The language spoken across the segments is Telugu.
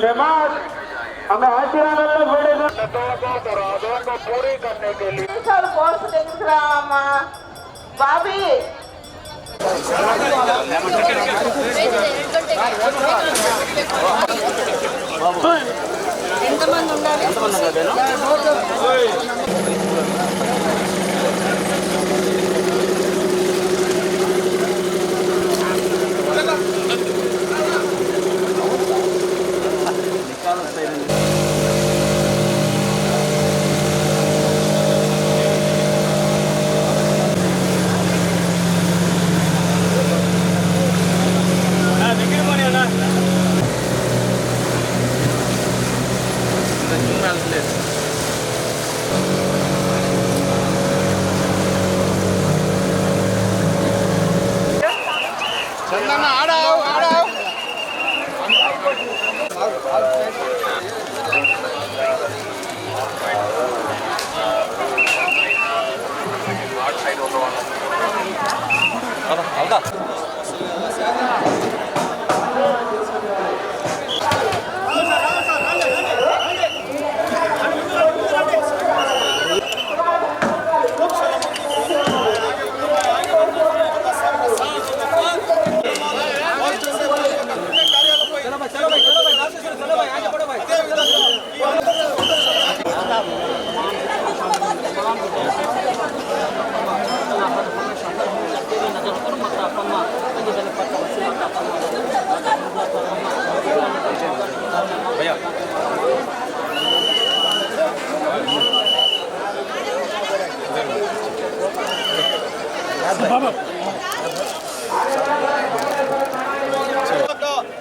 नमाज हमें आशीर्वाद पड़ेगा मुरादों को पूरी करने के लिए सर बहुत बाबी ఎంతమంది ఉండాలి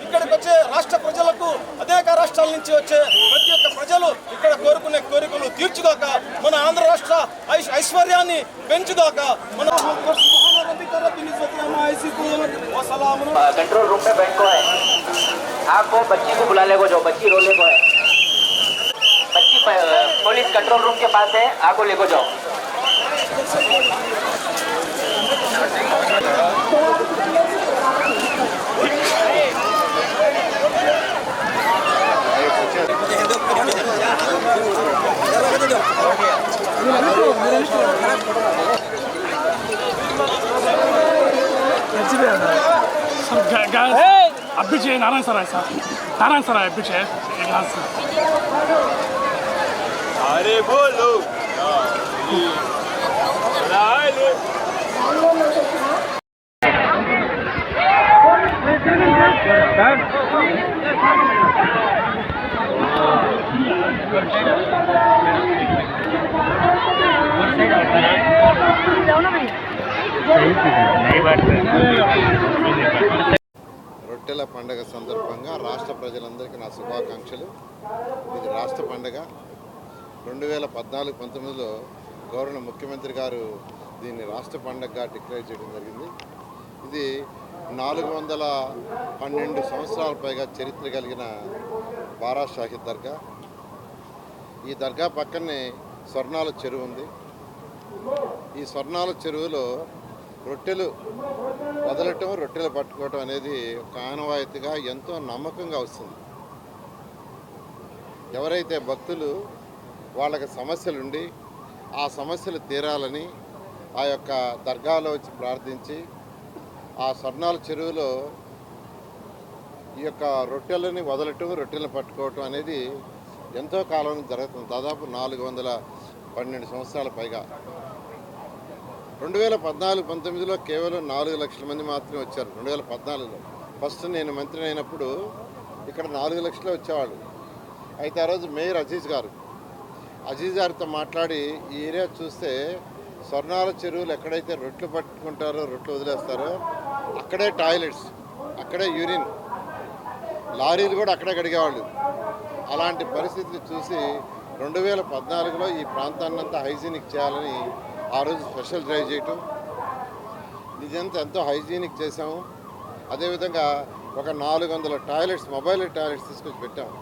ఇక్కడికి వచ్చే రాష్ట్ర ప్రజలకు అనేక రాష్ట్రాల నుంచి వచ్చే ప్రతి ఒక్క ప్రజలు ఇక్కడ కోరుకునే కోరికలు తీర్చుగాక, మన ఆంధ్ర రాష్ట్ర ఐశ్వర్యాన్ని పెంచుగాక. మన कंट्रोल रूम में बैंक को है, आपको बच्ची को बुला ले को, जो बच्ची रोले को है, बच्ची पुलिस कंट्रोल रूम के पास है, आपको ले को जाओ. अभी चाहिए नारायण सराय सर, नारायण सराय अभी चाहिए एक ग्लास. अरे बोलो రొట్టెల పండుగ సందర్భంగా రాష్ట్ర ప్రజలందరికీ నా శుభాకాంక్షలు. ఇది రాష్ట్ర పండుగ. 2014-19లో గౌరవ ముఖ్యమంత్రి గారు దీన్ని రాష్ట్ర పండుగగా డిక్లేర్ చేయడం జరిగింది. ఇది 412 సంవత్సరాల పైగా చరిత్ర కలిగిన బారా షాహిద్ దర్గా. ఈ దర్గా పక్కనే స్వర్ణాల చెరువు ఉంది. ఈ స్వర్ణాల చెరువులో రొట్టెలు వదలటం, రొట్టెలు పట్టుకోవటం అనేది ఒక ఆనవాయితీగా ఎంతో నమ్మకంగా వస్తుంది. ఎవరైతే భక్తులు వాళ్ళకి సమస్యలుండి ఆ సమస్యలు తీరాలని ఆ యొక్క దర్గాలో వచ్చి ప్రార్థించి ఆ స్వర్ణాల చెరువులో ఈ యొక్క రొట్టెలని వదలటం, రొట్టెలను పట్టుకోవటం అనేది ఎంతో కాలం జరుగుతుంది. దాదాపు 412 సంవత్సరాల పైగా. 2014-19లో కేవలం 4 లక్షల మంది మాత్రమే వచ్చారు. 2014లో ఫస్ట్ నేను మంత్రి అయినప్పుడు ఇక్కడ 4 లక్షలే వచ్చేవాళ్ళు. అయితే ఆ రోజు మేయర్ అజీజ్ గారితో మాట్లాడి ఈ ఏరియా చూస్తే స్వర్ణాల చెరువులు ఎక్కడైతే రొట్టెలు పట్టుకుంటారో, రొట్టెలు వదిలేస్తారో అక్కడే టాయిలెట్స్, అక్కడే యూరిన్, లారీలు కూడా అక్కడే కడిగేవాళ్ళు. అలాంటి పరిస్థితిని చూసి 2014లో ఈ ప్రాంతాన్నంతా హైజీనిక్ చేయాలని ఆ రోజు స్పెషల్ డ్రైవ్ చేయటం, ఇదంతా ఎంతో హైజీనిక్ చేసాము. అదేవిధంగా ఒక 400 టాయిలెట్స్, మొబైల్ టాయిలెట్స్ తీసుకొచ్చి పెట్టాము.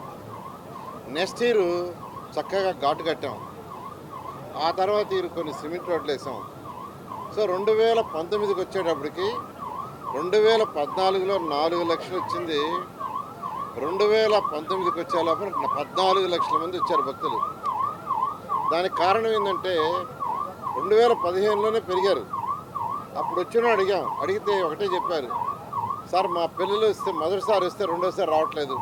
నెక్స్ట్ ఇయర్ చక్కగా ఘాటు కట్టాం. ఆ తర్వాత ఇయర్ కొన్ని సిమెంట్ రోడ్లు వేసాం. సో 2019కి వచ్చేటప్పటికి 2014లో 4 లక్షలు వచ్చింది. 2019కి వచ్చే లోపల 14 లక్షల మంది వచ్చారు భక్తులు. దానికి కారణం ఏంటంటే 2015లోనే పెరిగారు. అప్పుడు వచ్చిన అడిగితే ఒకటే చెప్పారు, సార్ మా పిల్లలు వస్తే మొదటిసారి వస్తే రెండోసారి రావట్లేదు.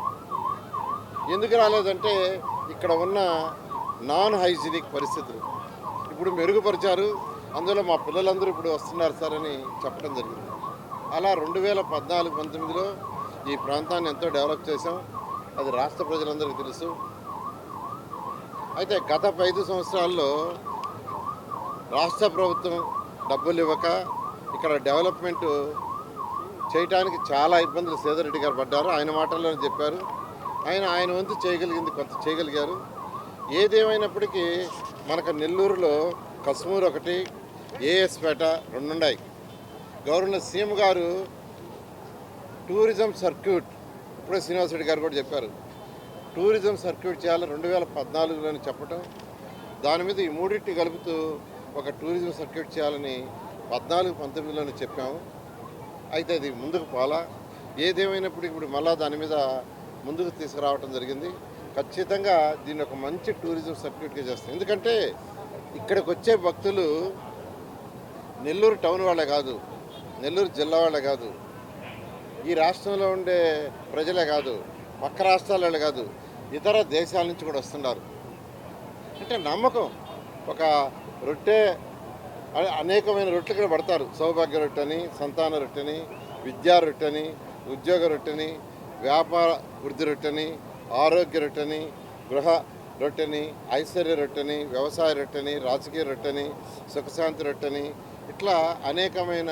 ఎందుకు రాలేదంటే ఇక్కడ ఉన్న నాన్ హైజీనిక్ పరిస్థితులు ఇప్పుడు మెరుగుపరిచారు, అందులో మా పిల్లలందరూ ఇప్పుడు వస్తున్నారు సార్ అని చెప్పడం జరిగింది. అలా 2014-19లో ఈ ప్రాంతాన్ని ఎంతో డెవలప్ చేసాం, అది రాష్ట్ర ప్రజలందరికీ తెలుసు. అయితే గత 5 సంవత్సరాల్లో రాష్ట్ర ప్రభుత్వం డబ్బులు ఇవ్వక ఇక్కడ డెవలప్మెంట్ చేయడానికి చాలా ఇబ్బందులు సేదరెడ్డి గారు పడ్డారు. ఆయన మాటల్లోనే చెప్పారు. ఆయన వంతు చేయగలిగింది కొంత చేయగలిగారు. ఏదేమైనప్పటికీ మనకు నెల్లూరులో కస్మూరు ఒకటి, ఏఎస్పేట 2 ఉన్నాయి. గవర్నర్ సీఎం గారు టూరిజం సర్క్యూట్, ఇప్పుడే శ్రీనివాసరెడ్డి గారు కూడా చెప్పారు, టూరిజం సర్క్యూట్ చేయాలి 2014లోని చెప్పటం, దాని మీద ఈ మూడింటి కలుపుతూ ఒక టూరిజం సర్క్యూట్ చేయాలని 14-19లోనే చెప్పాము. అయితే అది ముందుకు పోలా. ఏదేమైనప్పటికీ ఇప్పుడు మళ్ళా దాని మీద ముందుకు తీసుకురావడం జరిగింది. ఖచ్చితంగా దీన్ని ఒక మంచి టూరిజం సర్క్యూట్గా చేస్తాం. ఎందుకంటే ఇక్కడికి వచ్చే భక్తులు నెల్లూరు టౌన్ వాళ్ళే కాదు, నెల్లూరు జిల్లా వాళ్ళే కాదు, ఈ రాష్ట్రంలో ఉండే ప్రజలే కాదు, పక్క రాష్ట్రాల వాళ్ళే కాదు, ఇతర దేశాల నుంచి కూడా వస్తున్నారు. అంటే నమ్మకం. ఒక రొట్టె అనేకమైన రొట్టెలు ఇక్కడ పడతారు. సౌభాగ్య రొట్టెని, సంతాన రొట్టెని, విద్యా రొట్టెని, ఉద్యోగ రొట్టెని, వ్యాపార వృద్ధి రొట్టెని, ఆరోగ్య రొట్టెని, గృహ రొట్టెని, ఐశ్వర్య రొట్టెని, వ్యవసాయ రొట్టెని, రాజకీయ రొట్టెని, సుఖశాంతి రొట్టెని, ఇట్లా అనేకమైన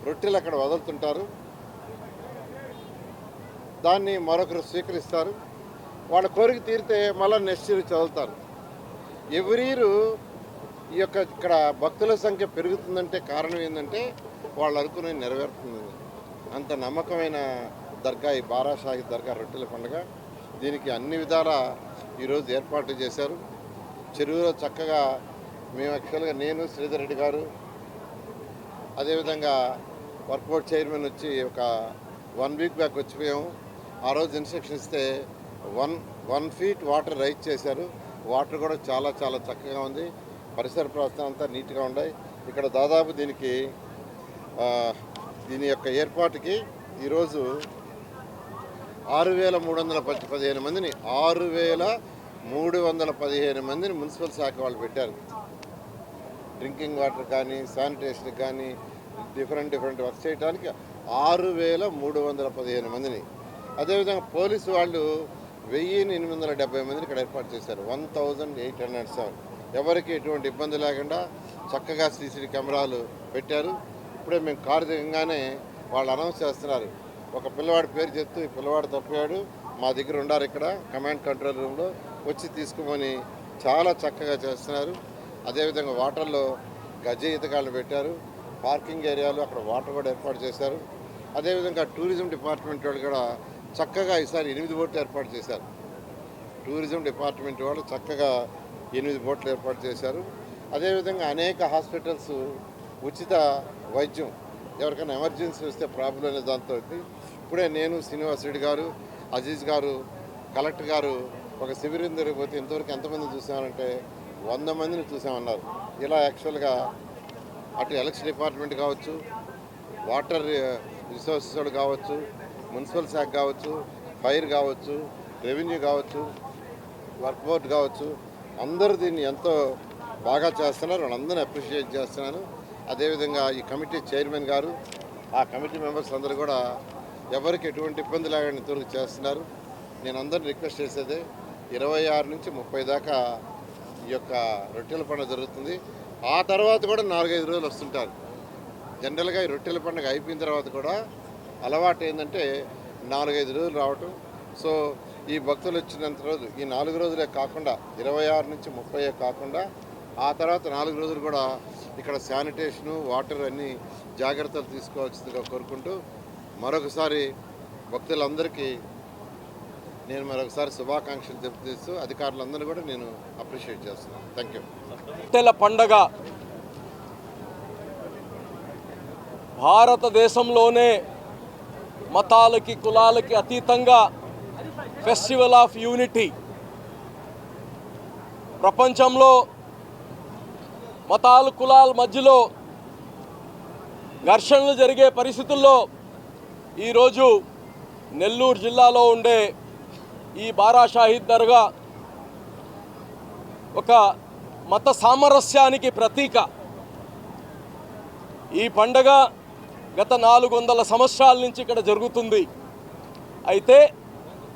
రొట్టెలు అక్కడ వదులుతుంటారు. దాన్ని మరొకరు స్వీకరిస్తారు. వాళ్ళ కోరిక తీరితే మళ్ళీ నెక్స్ట్ ఇయర్ చదువుతారు. ఎవ్రీ ఇయర్ ఈ యొక్క ఇక్కడ భక్తుల సంఖ్య పెరుగుతుందంటే కారణం ఏంటంటే వాళ్ళు అనుకునేది నెరవేరుతుంది. అంత నమ్మకమైన దర్గా ఈ బారాషాహి దర్గా రొట్టెల పండుగ. దీనికి అన్ని విధాల ఈరోజు ఏర్పాట్లు చేశారు. చెరువులో చక్కగా మేము యాక్చువల్గా నేను, శ్రీధర్ రెడ్డి గారు, అదేవిధంగా వర్కౌట్ చైర్మన్ వచ్చి ఒక 1 వీక్ బ్యాక్ వచ్చిపోయాము. ఆ రోజు ఇన్స్ట్రక్షన్ ఇస్తే 1 ఫీట్ వాటర్ రైజ్ చేశారు. వాటర్ కూడా చాలా చాలా చక్కగా ఉంది. పరిసర ప్రాంతం అంతా నీట్గా ఉన్నాయి. ఇక్కడ దాదాపు దీని యొక్క ఏర్పాటుకి ఈరోజు 6,315 మందిని 6,315 మందిని మున్సిపల్ శాఖ వాళ్ళు పెట్టారు. డ్రింకింగ్ వాటర్ కానీ, శానిటేషన్ కానీ, డిఫరెంట్ వర్క్ చేయడానికి 6,315 మందిని. అదేవిధంగా పోలీసు వాళ్ళు 1,870 మందిని ఇక్కడ ఏర్పాటు చేశారు. 1,807. ఎవరికి ఎటువంటి ఇబ్బంది లేకుండా చక్కగా సీసీటీవీ కెమెరాలు పెట్టారు. ఇప్పుడే మేము కారు దిగంగానే వాళ్ళు అనౌన్స్ చేస్తున్నారు, ఒక పిల్లవాడి పేరు చెప్తూ ఈ పిల్లవాడు తప్పాడు, మా దగ్గర ఉండారు, ఇక్కడ కమాండ్ కంట్రోల్ రూమ్లో వచ్చి తీసుకోమని చాలా చక్కగా చేస్తున్నారు. అదేవిధంగా వాటర్లో గజ ఈతగాళ్ళు పెట్టారు. పార్కింగ్ ఏరియాలో అక్కడ వాటర్ కూడా ఏర్పాటు చేశారు. అదేవిధంగా టూరిజం డిపార్ట్మెంట్ వాళ్ళు కూడా చక్కగా ఈసారి 8 బోట్లు ఏర్పాటు చేశారు. టూరిజం డిపార్ట్మెంట్ వాళ్ళు చక్కగా 8 బోట్లు ఏర్పాటు చేశారు. అదేవిధంగా అనేక హాస్పిటల్స్ ఉచిత వైద్యం, ఎవరికైనా ఎమర్జెన్సీ వస్తే ప్రాబ్లం అనే దాంతో ఇప్పుడే నేను, శ్రీనివాసరెడ్డి గారు, అజీజ్ గారు, కలెక్టర్ గారు ఒక శిబిరం జరిగిపోతే ఇంతవరకు ఎంతమంది చూసామంటే 100 మందిని చూసామన్నారు. ఇలా యాక్చువల్గా అటు ఎలక్షన్ డిపార్ట్మెంట్ కావచ్చు, వాటర్ రిసోర్సెస్ కావచ్చు, మున్సిపల్ శాఖ కావచ్చు, ఫైర్ కావచ్చు, రెవెన్యూ కావచ్చు, వర్క్ బోర్డ్ కావచ్చు, అందరూ దీన్ని ఎంతో బాగా చేస్తున్నారు. వాళ్ళందరినీ అప్రిషియేట్ చేస్తున్నాను. అదేవిధంగా ఈ కమిటీ చైర్మన్ గారు, ఆ కమిటీ మెంబర్స్ అందరూ కూడా ఎవరికి ఎటువంటి ఇబ్బంది లేకుండా ఇంతవరకు చేస్తున్నారు. నేను అందరిని రిక్వెస్ట్ చేసేదే 26 నుంచి 30 దాకా ఈ యొక్క రొట్టెల పండుగ జరుగుతుంది. ఆ తర్వాత కూడా 4-5 రోజులు వస్తుంటారు. జనరల్గా ఈ రొట్టెల పండుగ అయిపోయిన తర్వాత కూడా అలవాటు ఏంటంటే 4-5 రోజులు రావటం. సో ఈ భక్తులు వచ్చినంత రోజు ఈ 4 రోజులే కాకుండా 26 నుంచి 30 కాకుండా ఆ తర్వాత 4 రోజులు కూడా ఇక్కడ శానిటేషను, వాటర్ అన్నీ జాగ్రత్తలు తీసుకోవాల్సిందిగా కోరుకుంటూ మరొకసారి భక్తులందరికీ నేను మరొకసారి శుభాకాంక్షలు తెలియజేస్తూ అధికారులందరూ కూడా నేను అప్రిషియేట్ చేస్తున్నాను. Thank you. రొట్టెల పండగ భారతదేశంలోనే మతాలకి, కులాలకి అతీతంగా ఫెస్టివల్ ఆఫ్ యూనిటీ. ప్రపంచంలో మతాలు కులాల మధ్యలో ఘర్షణలు జరిగే పరిస్థితుల్లో ఈరోజు నెల్లూరు జిల్లాలో ఉండే ఈ బారా షాహీద్ దర్గా ఒక మత సామరస్యానికి ప్రతీక. ఈ పండగ గత 400 సంవత్సరాల నుంచి ఇక్కడ జరుగుతుంది. అయితే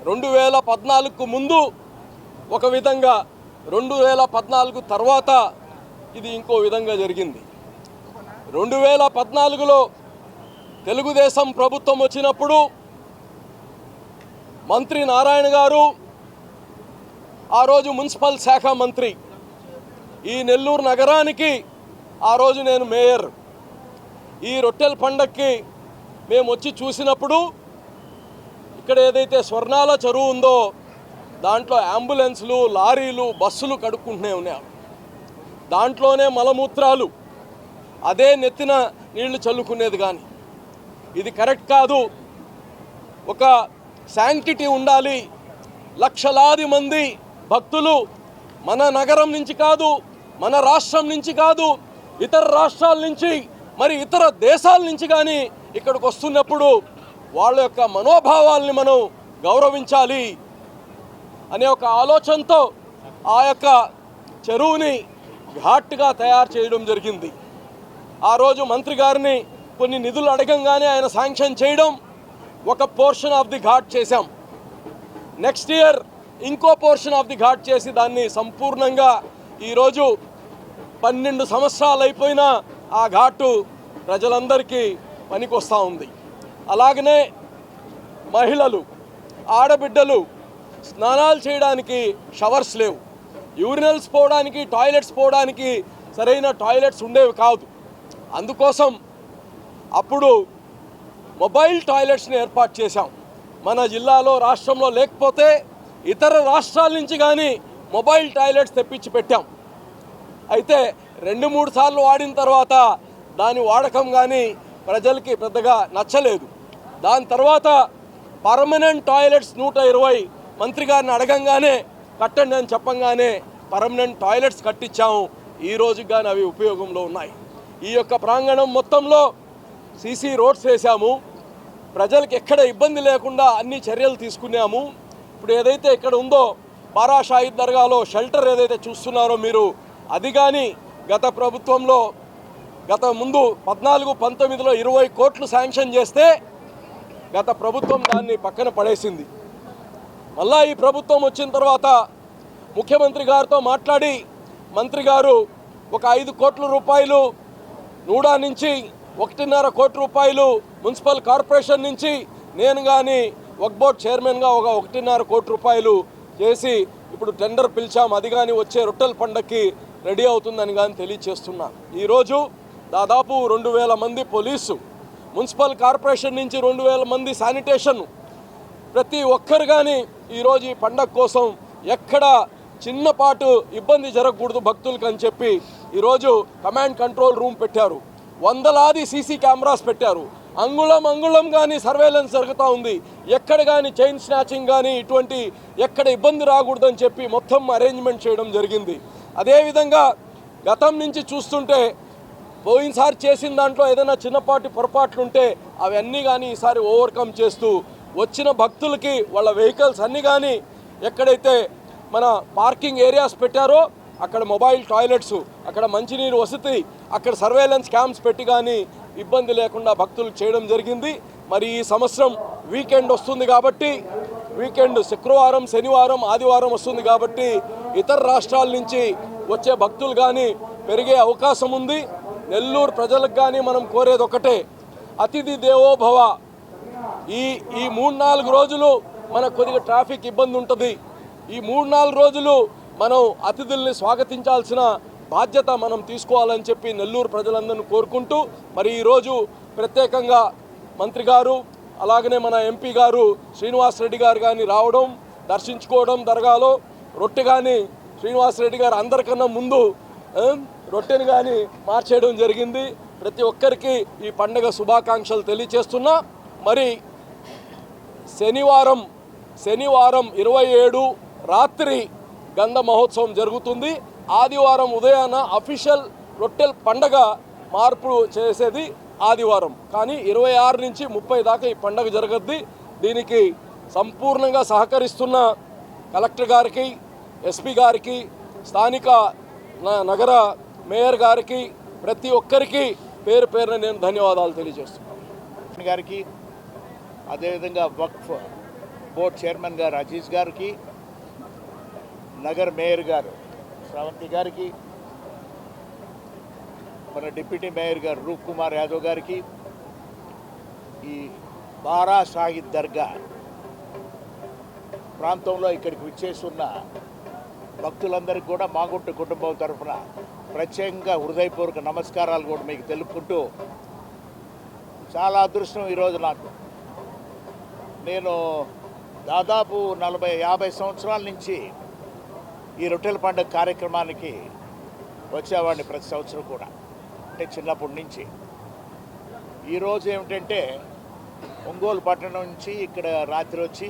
2014కు ముందు ఒక విధంగా, 2014 తర్వాత ఇది ఇంకో విధంగా జరిగింది. 2014లో తెలుగుదేశం ప్రభుత్వం వచ్చినప్పుడు మంత్రి నారాయణ గారు ఆ రోజు మున్సిపల్ శాఖ మంత్రి. ఈ నెల్లూరు నగరానికి ఆ రోజు నేను మేయర్. ఈ రొట్టెల పండక్కి మేము వచ్చి చూసినప్పుడు ఇక్కడ ఏదైతే స్వర్ణాల చెరువు ఉందో దాంట్లో అంబులెన్స్లు, లారీలు, బస్సులు కడుక్కుంటూనే ఉన్నాయి. దాంట్లోనే మలమూత్రాలు, అదే నెత్తిన నీళ్లు చల్లుకునేది. కానీ ఇది కరెక్ట్ కాదు. ఒక శాంక్టిటీ ఉండాలి. లక్షలాది మంది భక్తులు మన నగరం నుంచి కాదు, మన రాష్ట్రం నుంచి కాదు, ఇతర రాష్ట్రాల నుంచి, మరి ఇతర దేశాల నుంచి కానీ ఇక్కడికి వస్తున్నప్పుడు వాళ్ళ యొక్క మనోభావాల్ని మనం గౌరవించాలి అనే ఒక ఆలోచనతో ఆ యొక్క చెరువుని ఘాట్గా తయారు చేయడం జరిగింది. ఆ రోజు మంత్రి గారిని కొన్ని నిధులు అడగంగానే ఆయన శాంక్షన్ చేయడం, ఒక పోర్షన్ ఆఫ్ ది ఘాట్ చేశాం. నెక్స్ట్ ఇయర్ ఇంకో పోర్షన్ ఆఫ్ ది ఘాట్ చేసి దాన్ని సంపూర్ణంగా ఈరోజు 12 సంవత్సరాలు అయిపోయినా ఆ ఘాటు ప్రజలందరికీ పనికొస్తూ ఉంది. అలాగనే మహిళలు, ఆడబిడ్డలు స్నానాలు చేయడానికి షవర్స్ లేవు, యూరినల్స్ పోవడానికి, టాయిలెట్స్ పోవడానికి సరైన టాయిలెట్స్ ఉండేవి కాదు. అందుకోసం అప్పుడు మొబైల్ టాయిలెట్స్ని ఏర్పాటు చేశాం. మన జిల్లాలో, రాష్ట్రంలో లేకపోతే ఇతర రాష్ట్రాల నుంచి కానీ మొబైల్ టాయిలెట్స్ తెప్పించి పెట్టాం. అయితే 2-3 సార్లు వాడిన తర్వాత దాని వాడకం కానీ ప్రజలకి పెద్దగా నచ్చలేదు. దాని తర్వాత పర్మనెంట్ టాయిలెట్స్ 120 మంత్రి గారిని అడగంగానే కట్టండి అని చెప్పంగానే పర్మనెంట్ టాయిలెట్స్ కట్టించాము. ఈ రోజుకి కానీ అవి ఉపయోగంలో ఉన్నాయి. ఈ యొక్క ప్రాంగణం మొత్తంలో సీసీ రోడ్స్ వేసాము. ప్రజలకు ఎక్కడ ఇబ్బంది లేకుండా అన్ని చర్యలు తీసుకున్నాము. ఇప్పుడు ఏదైతే ఇక్కడ ఉందో బారా షాహీద్ దర్గాలో షెల్టర్ ఏదైతే చూస్తున్నారో మీరు, అది కానీ గత ప్రభుత్వంలో, గత ముందు 14-19లో 20 కోట్లు శాంక్షన్ చేస్తే గత ప్రభుత్వం దాన్ని పక్కన పడేసింది. మళ్ళా ఈ ప్రభుత్వం వచ్చిన తర్వాత ముఖ్యమంత్రి గారితో మాట్లాడి మంత్రి గారు ఒక 5 కోట్ల రూపాయలు నూడా నుంచి, 1.5 కోటి రూపాయలు మున్సిపల్ కార్పొరేషన్ నుంచి, నేను కానీ వక్ఫ్ బోర్డ్ చైర్మన్గా ఒక 1.5 కోటి రూపాయలు చేసి ఇప్పుడు టెండర్ పిలిచాం. అది కానీ వచ్చే రొట్టెల పండక్కి రెడీ అవుతుందని కానీ తెలియచేస్తున్నా. ఈరోజు దాదాపు 2000 మంది పోలీసు, మున్సిపల్ కార్పొరేషన్ నుంచి 2000 మంది శానిటేషన్, ప్రతి ఒక్కరు కానీ ఈరోజు ఈ పండగ కోసం ఎక్కడ చిన్నపాటు ఇబ్బంది జరగకూడదు భక్తులకు అని చెప్పి ఈరోజు కమాండ్ కంట్రోల్ రూమ్ పెట్టారు. వందలాది సీసీ కెమెరాస్ పెట్టారు. అంగుళం కానీ సర్వేలెన్స్ జరుగుతూ ఉంది. ఎక్కడ కానీ చైన్ స్నాచింగ్ కానీ ఇటువంటి ఎక్కడ ఇబ్బంది రాకూడదని చెప్పి మొత్తం అరేంజ్మెంట్ చేయడం జరిగింది. అదేవిధంగా గతం నుంచి చూస్తుంటే పోయినసారి చేసిన దాంట్లో ఏదైనా చిన్నపాటి పొరపాట్లుంటే అవన్నీ కానీ ఈసారి ఓవర్కమ్ చేస్తూ వచ్చిన భక్తులకి వాళ్ళ వెహికల్స్ అన్నీ కానీ ఎక్కడైతే మన పార్కింగ్ ఏరియాస్ పెట్టారో అక్కడ మొబైల్ టాయిలెట్స్, అక్కడ మంచినీరు వసతి, అక్కడ సర్వేలెన్స్ క్యాంప్స్ పెట్టి కానీ ఇబ్బంది లేకుండా భక్తులు చేయడం జరిగింది. మరి ఈ సంవత్సరం వీకెండ్ వస్తుంది కాబట్టి, వీకెండ్ శుక్రవారం, శనివారం, ఆదివారం వస్తుంది కాబట్టి ఇతర రాష్ట్రాల నుంచి వచ్చే భక్తులు కానీ పెరిగే అవకాశం ఉంది. నెల్లూరు ప్రజలకు కానీ మనం కోరేది ఒకటే, అతిథి దేవో భవ. ఈ 3-4 రోజులు మనకు కొద్దిగా ట్రాఫిక్ ఇబ్బంది ఉంటుంది. ఈ 3-4 రోజులు మనం అతిథుల్ని స్వాగతించాల్సిన బాధ్యత మనం తీసుకోవాలని చెప్పి నెల్లూరు ప్రజలందరినీ కోరుకుంటూ, మరి ఈరోజు ప్రత్యేకంగా మంత్రి గారు అలాగనే మన ఎంపీ గారు శ్రీనివాస్ రెడ్డి గారు కానీ రావడం, దర్శించుకోవడం, దర్గాలో రొట్టె కానీ శ్రీనివాస్ రెడ్డి గారు అందరికన్నా ముందు రొట్టెని కానీ మార్చేయడం జరిగింది. ప్రతి ఒక్కరికి ఈ పండుగ శుభాకాంక్షలు తెలియచేస్తున్నా. మరి శనివారం శనివారం 27 రాత్రి గంధ మహోత్సవం జరుగుతుంది. ఆదివారం ఉదయాన అఫీషియల్ రొట్టెల పండగ మార్పు చేసేది ఆదివారం. కానీ 26 నుంచి 30 దాకా ఈ పండగ జరగద్ది. దీనికి సంపూర్ణంగా సహకరిస్తున్న కలెక్టర్ గారికి, ఎస్పీ గారికి, స్థానిక నగర మేయర్ గారికి, ప్రతి ఒక్కరికి పేరు పేరున నేను ధన్యవాదాలు తెలియజేస్తున్నాను. గారికి, అదేవిధంగా వక్ఫ్ బోర్డ్ చైర్మన్ గారు అజీజ్ గారికి, నగర మేయర్ గారు శ్రావంతి గారికి, మన డిప్యూటీ మేయర్ గారు రూప్ కుమార్ యాదవ్ గారికి, ఈ బారా షాహిద్ దర్గా ప్రాంతంలో ఇక్కడికి విచ్చేస్తున్న భక్తులందరికీ కూడా మాగుంట కుటుంబం తరఫున ప్రత్యేకంగా హృదయపూర్వక నమస్కారాలు కూడా మీకు తెలుపుకుంటూ, చాలా అదృష్టం ఈరోజు నాకు. నేను దాదాపు 40-50 సంవత్సరాల నుంచి ఈ రొట్టెల పండుగ కార్యక్రమానికి వచ్చేవాడిని ప్రతి సంవత్సరం కూడా, అంటే చిన్నప్పటి నుంచి. ఈరోజు ఏమిటంటే ఒంగోలు పట్టణం నుంచి ఇక్కడ రాత్రి వచ్చి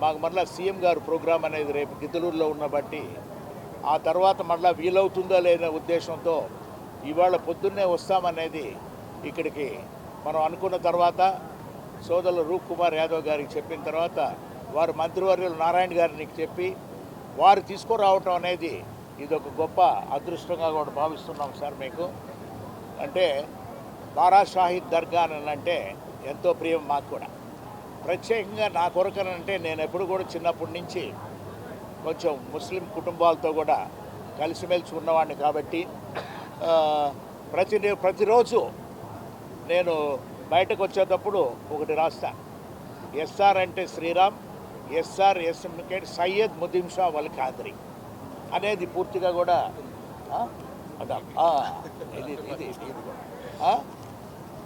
మాకు మళ్ళీ సీఎం గారు ప్రోగ్రాం అనేది రేపు గిద్దలూరులో ఉన్న బట్టి ఆ తర్వాత మళ్ళీ వీలవుతుందో లేదనే ఉద్దేశంతో ఇవాళ పొద్దున్నే వస్తామనేది ఇక్కడికి మనం అనుకున్న తర్వాత సోదరులు రూప్ కుమార్ యాదవ్ గారికి చెప్పిన తర్వాత వారు మంత్రివర్యులు నారాయణ గారికి చెప్పి వారు తీసుకురావటం అనేది ఇది ఒక గొప్ప అదృష్టంగా కూడా భావిస్తున్నాం సార్ మీకు. అంటే బారా షాహిద్ దర్గా అని అంటే ఎంతో ప్రియం మాకు కూడా. ప్రత్యేకంగా నా కొరకనంటే నేను ఎప్పుడు కూడా చిన్నప్పటి నుంచి కొంచెం ముస్లిం కుటుంబాలతో కూడా కలిసిమెలిసి ఉన్నవాడిని కాబట్టి ప్రతిరోజు నేను బయటకు వచ్చేటప్పుడు ఒకటి రాస్తా, ఎస్ఆర్ అంటే శ్రీరామ్, ఎస్ఆర్ సయ్యద్ ముదీన్ షా వల్ ఖాద్రి అనేది పూర్తిగా కూడా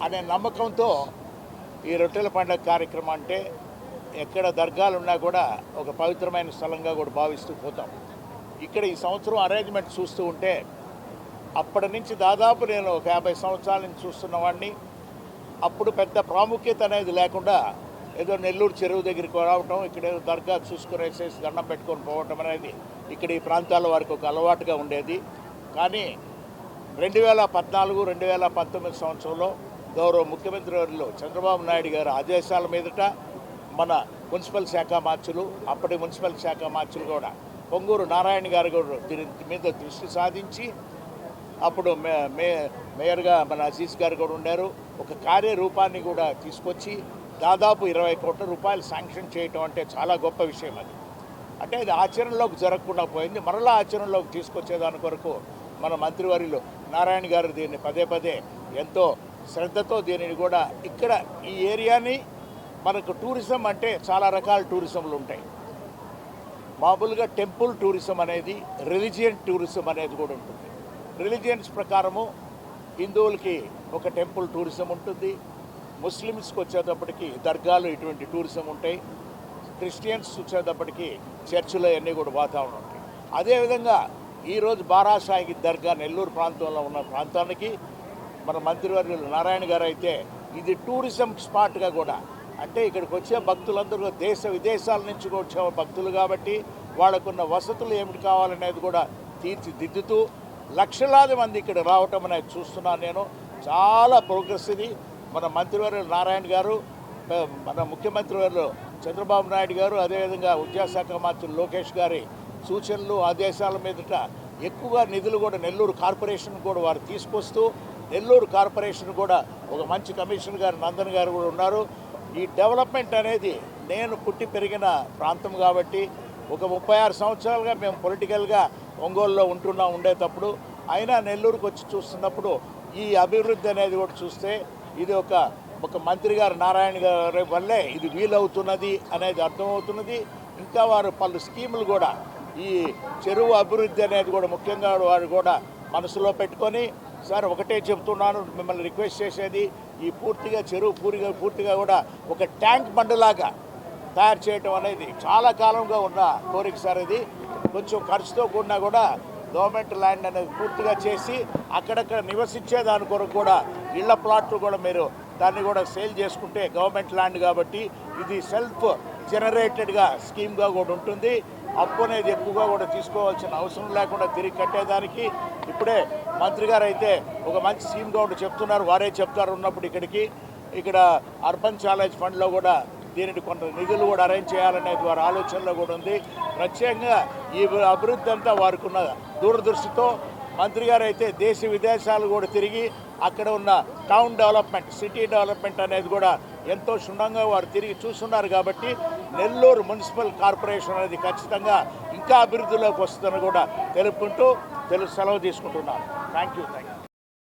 అనే నమ్మకంతో ఈ రొట్టెల పండుగ కార్యక్రమం అంటే ఎక్కడ దర్గాలు ఉన్నా కూడా ఒక పవిత్రమైన స్థలంగా కూడా భావిస్తూ పోతాం. ఇక్కడ ఈ సంవత్సరం అరేంజ్మెంట్ చూస్తూ ఉంటే అప్పటి నుంచి దాదాపు నేను ఒక 50 సంవత్సరాల నుంచి చూస్తున్నవాడిని. అప్పుడు పెద్ద ప్రాముఖ్యత అనేది లేకుండా ఏదో నెల్లూరు చెరువు దగ్గరికి రావటం, ఇక్కడ ఏదో దర్గా చూసుకుని వేసేసి దండం పెట్టుకొని పోవటం అనేది ఇక్కడ ఈ ప్రాంతాల వారికి ఒక అలవాటుగా ఉండేది. కానీ 2014-2019 సంవత్సరంలో గౌరవ ముఖ్యమంత్రి వర్యులు చంద్రబాబు నాయుడు గారి ఆదేశాల మీదట మన మున్సిపల్ శాఖ మార్చులు, అప్పటి మున్సిపల్ శాఖ మార్చులు కూడా పొంగూరు నారాయణ గారు కూడా దీని మీద దృష్టి సాధించి అప్పుడు మేయర్గా మన అజీజ్ గారు కూడా ఉన్నారు. ఒక కార్యరూపాన్ని కూడా తీసుకొచ్చి దాదాపు 20 కోట్ల రూపాయలు శాంక్షన్ చేయటం అంటే చాలా గొప్ప విషయం అది. అంటే అది ఆచరణలోకి జరగకుండా పోయింది. మరలా ఆచరణలోకి తీసుకొచ్చేదాని కొరకు మన మంత్రివర్యులు నారాయణ గారు దీన్ని పదే ఎంతో శ్రద్ధతో దీనిని కూడా ఇక్కడ ఈ ఏరియాని మనకు టూరిజం అంటే చాలా రకాల టూరిజంలు ఉంటాయి. మామూలుగా టెంపుల్ టూరిజం అనేది, రిలీజియన్ టూరిజం అనేది కూడా ఉంటుంది. రిలీజియన్స్ ప్రకారము హిందువులకి ఒక టెంపుల్ టూరిజం ఉంటుంది, ముస్లిమ్స్కి వచ్చేటప్పటికి దర్గాలు ఇటువంటి టూరిజం ఉంటాయి, క్రిస్టియన్స్ వచ్చేటప్పటికి చర్చిలో అన్నీ కూడా వాతావరణం ఉంటాయి. అదేవిధంగా ఈరోజు బారా షాహిద్ దర్గా నెల్లూరు ప్రాంతంలో ఉన్న ప్రాంతానికి మన మంత్రివర్యులు నారాయణ గారు అయితే ఇది టూరిజం స్పాట్గా కూడా, అంటే ఇక్కడికి వచ్చే భక్తులందరూ దేశ విదేశాల నుంచి వచ్చే భక్తులు కాబట్టి వాళ్ళకున్న వసతులు ఏమిటి కావాలనేది కూడా తీర్చిదిద్దుతూ లక్షలాది మంది ఇక్కడ రావటం అనేది చూస్తున్నాను నేను. చాలా ప్రోగ్రెస్ ఇది. మన మంత్రివర్యులు నారాయణ గారు, మన ముఖ్యమంత్రి వర్యులు చంద్రబాబు నాయుడు గారు, అదేవిధంగా విద్యాశాఖ మంత్రి లోకేష్ గారి సూచనలు ఆదేశాల మీదట ఎక్కువగా నిధులు కూడా నెల్లూరు కార్పొరేషన్ కూడా వారు తీసుకొస్తూ, నెల్లూరు కార్పొరేషన్ కూడా ఒక మంచి కమిషనర్ గారు నందన్ గారు కూడా ఉన్నారు. ఈ డెవలప్మెంట్ అనేది నేను పుట్టి పెరిగిన ప్రాంతం కాబట్టి ఒక 36 సంవత్సరాలుగా మేము పొలిటికల్గా ఒంగోలులో ఉండేటప్పుడు అయినా నెల్లూరుకు వచ్చి చూస్తున్నప్పుడు ఈ అభివృద్ధి అనేది కూడా చూస్తే ఇది ఒక మంత్రి గారు నారాయణ గారి వల్లే ఇది వీలవుతున్నది అనేది అర్థమవుతున్నది. ఇంకా వారు పలు స్కీములు కూడా ఈ చెరువు అభివృద్ధి అనేది కూడా ముఖ్యంగా వారు కూడా మనసులో పెట్టుకొని, సార్ ఒకటే చెప్తున్నాను, మిమ్మల్ని రిక్వెస్ట్ చేసేది ఈ పూర్తిగా చెరువు పూర్తిగా కూడా ఒక ట్యాంక్ బండ్లాగా తయారు చేయటం అనేది చాలా కాలంగా ఉన్న కోరిక సార్. ఇది కొంచెం ఖర్చుతో కూడినా కూడా గవర్నమెంట్ ల్యాండ్ అనేది పూర్తిగా చేసి అక్కడక్కడ నివసించే దాని కొరకు కూడా ఇళ్ల ప్లాట్లు కూడా మీరు దాన్ని కూడా సేల్ చేసుకుంటే గవర్నమెంట్ ల్యాండ్ కాబట్టి ఇది సెల్ఫ్ జనరేటెడ్గా స్కీమ్గా కూడా ఉంటుంది. అప్పు అనేది ఎక్కువగా కూడా తీసుకోవాల్సిన అవసరం లేకుండా తిరిగి కట్టేదానికి ఇప్పుడే మంత్రి గారు అయితే ఒక మంచి స్కీమ్గా కూడా చెప్తున్నారు. వారే చెప్తారు ఉన్నప్పుడు ఇక్కడ అర్బన్ ఛాలెంజ్ ఫండ్లో కూడా దీనికి కొంత నిధులు కూడా అరేంజ్ చేయాలనేది వారి ఆలోచనలో కూడా ఉంది. ప్రత్యేకంగా ఈ అభివృద్ధి అంతా వారికి ఉన్న దూరదృష్టితో మంత్రి గారు అయితే దేశ విదేశాలు కూడా తిరిగి అక్కడ ఉన్న టౌన్ డెవలప్మెంట్, సిటీ డెవలప్మెంట్ అనేది కూడా ఎంతో క్షుణ్ణంగా వారు తిరిగి చూస్తున్నారు. కాబట్టి నెల్లూరు మున్సిపల్ కార్పొరేషన్ అనేది ఖచ్చితంగా ఇంకా అభివృద్ధిలోకి వస్తుందని కూడా తెలుపుకుంటూ సెలవు తీసుకుంటున్నాను. Thank you.